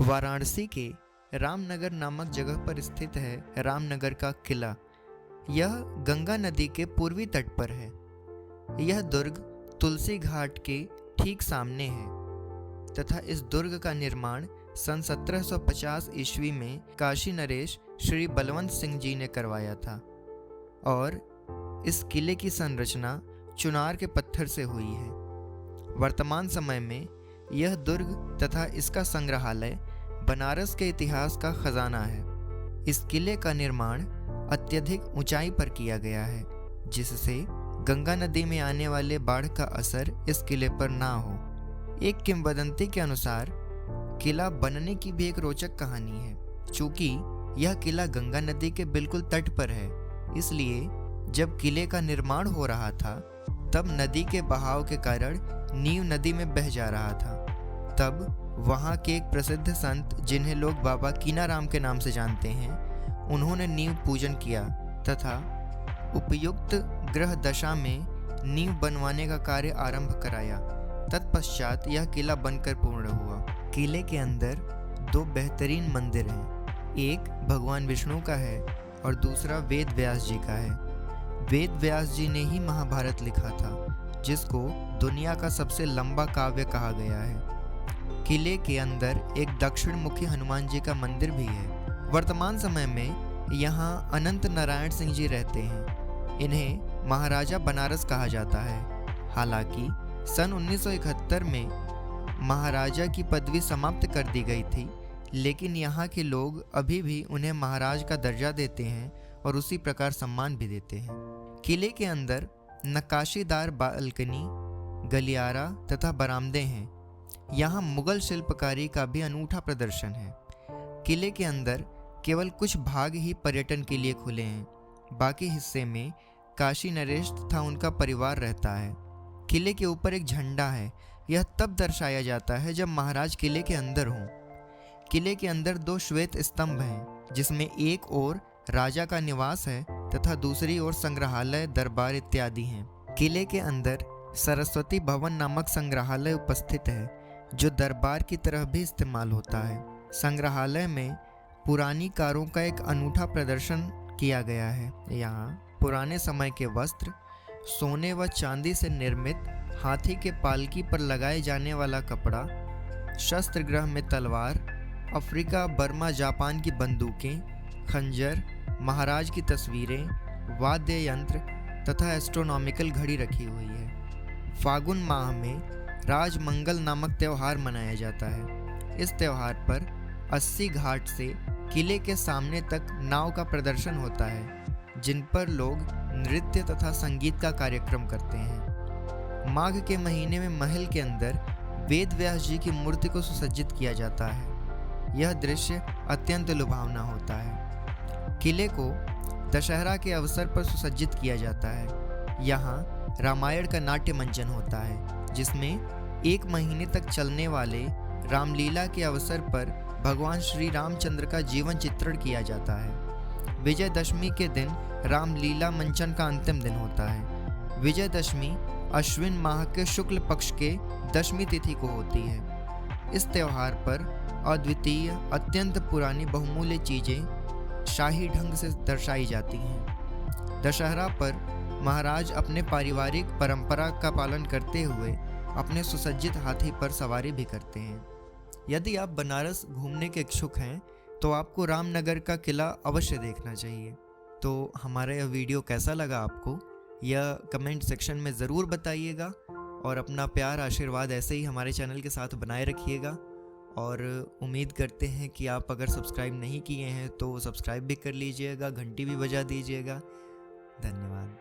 वाराणसी के रामनगर नामक जगह पर स्थित है रामनगर का किला। यह गंगा नदी के पूर्वी तट पर है। यह दुर्ग तुलसी घाट के ठीक सामने है तथा इस दुर्ग का निर्माण सन 1750 ईस्वी में काशी नरेश श्री बलवंत सिंह जी ने करवाया था और इस किले की संरचना चुनार के पत्थर से हुई है। वर्तमान समय में यह दुर्ग तथा इसका संग्रहालय बनारस के इतिहास का खजाना है। इस किले का निर्माण अत्यधिक ऊंचाई पर किया गया है जिससे गंगा नदी में आने वाले बाढ़ का असर इस किले पर ना हो। एक किंवदंती के अनुसार किला बनने की भी एक रोचक कहानी है। चूँकि यह किला गंगा नदी के बिल्कुल तट पर है, इसलिए जब किले का निर्माण हो रहा था तब नदी के बहाव के कारण नीव नदी में बह जा रहा था। तब वहाँ के एक प्रसिद्ध संत, जिन्हें लोग बाबा कीनाराम के नाम से जानते हैं, उन्होंने नीव पूजन किया तथा उपयुक्त ग्रह दशा में नीव बनवाने का कार्य आरंभ कराया। तत्पश्चात यह किला बनकर पूर्ण हुआ। किले के अंदर दो बेहतरीन मंदिर हैं। एक भगवान विष्णु का है और दूसरा वेद व्यास जी का है। वेद व्यास जी ने ही महाभारत लिखा था, जिसको दुनिया का सबसे लंबा काव्य कहा गया है। किले के अंदर एक दक्षिण मुखी हनुमान जी का मंदिर भी है। वर्तमान समय में यहाँ अनंत नारायण सिंह जी रहते हैं। इन्हें महाराजा बनारस कहा जाता है। हालांकि सन 1971 में महाराजा की पदवी समाप्त कर दी गई थी, लेकिन यहाँ के लोग अभी भी उन्हें महाराज का दर्जा देते हैं और उसी प्रकार सम्मान भी देते हैं। किले के अंदर नक्काशीदार बालकनी, गलियारा तथा बरामदे हैं। यहाँ मुगल शिल्पकारी का भी अनूठा प्रदर्शन है। किले के अंदर केवल कुछ भाग ही पर्यटन के लिए खुले हैं। बाकी हिस्से में काशी नरेश तथा उनका परिवार रहता है। किले के ऊपर एक झंडा है। यह तब दर्शाया जाता है जब महाराज किले के अंदर हों। किले के अंदर दो श्वेत स्तंभ हैं, जिसमें एक ओर राजा का निवास है तथा दूसरी ओर संग्रहालय, दरबार इत्यादि हैं। किले के अंदर सरस्वती भवन नामक संग्रहालय उपस्थित है, जो दरबार की तरह भी इस्तेमाल होता है। संग्रहालय में पुरानी कारों का एक अनूठा प्रदर्शन किया गया है। यहाँ पुराने समय के वस्त्र, सोने व चांदी से निर्मित हाथी के पालकी पर लगाए जाने वाला कपड़ा, शस्त्रगृह में तलवार, अफ्रीका, बर्मा, जापान की बंदूकें, खंजर, महाराज की तस्वीरें, वाद्य यंत्र तथा एस्ट्रोनॉमिकल घड़ी रखी हुई है। फागुन माह में राजमंगल नामक त्यौहार मनाया जाता है। इस त्यौहार पर 80 घाट से किले के सामने तक नाव का प्रदर्शन होता है, जिन पर लोग नृत्य तथा संगीत का कार्यक्रम करते हैं। माघ के महीने में महल के अंदर वेद व्यास जी की मूर्ति को सुसज्जित किया जाता है। यह दृश्य अत्यंत लुभावना होता है। किले को दशहरा के अवसर पर सुसज्जित किया जाता है। यहाँ रामायण का नाट्य मंचन होता है, जिसमें 1 महीने तक चलने वाले रामलीला के अवसर पर भगवान श्री रामचंद्र का जीवन चित्रण किया जाता है। विजयदशमी के दिन रामलीला मंचन का अंतिम दिन होता है। विजयदशमी अश्विन माह के शुक्ल पक्ष के दशमी तिथि को होती है। इस त्यौहार पर अद्वितीय, अत्यंत पुरानी बहुमूल्य चीज़ें शाही ढंग से दर्शाई जाती हैं। दशहरा पर महाराज अपने पारिवारिक परंपरा का पालन करते हुए अपने सुसज्जित हाथी पर सवारी भी करते हैं। यदि आप बनारस घूमने के इच्छुक हैं तो आपको रामनगर का किला अवश्य देखना चाहिए। तो हमारा यह वीडियो कैसा लगा आपको, यह कमेंट सेक्शन में ज़रूर बताइएगा और अपना प्यार आशीर्वाद ऐसे ही हमारे चैनल के साथ बनाए रखिएगा। और उम्मीद करते हैं कि आप अगर सब्सक्राइब नहीं किए हैं तो सब्सक्राइब भी कर लीजिएगा, घंटी भी बजा दीजिएगा। धन्यवाद।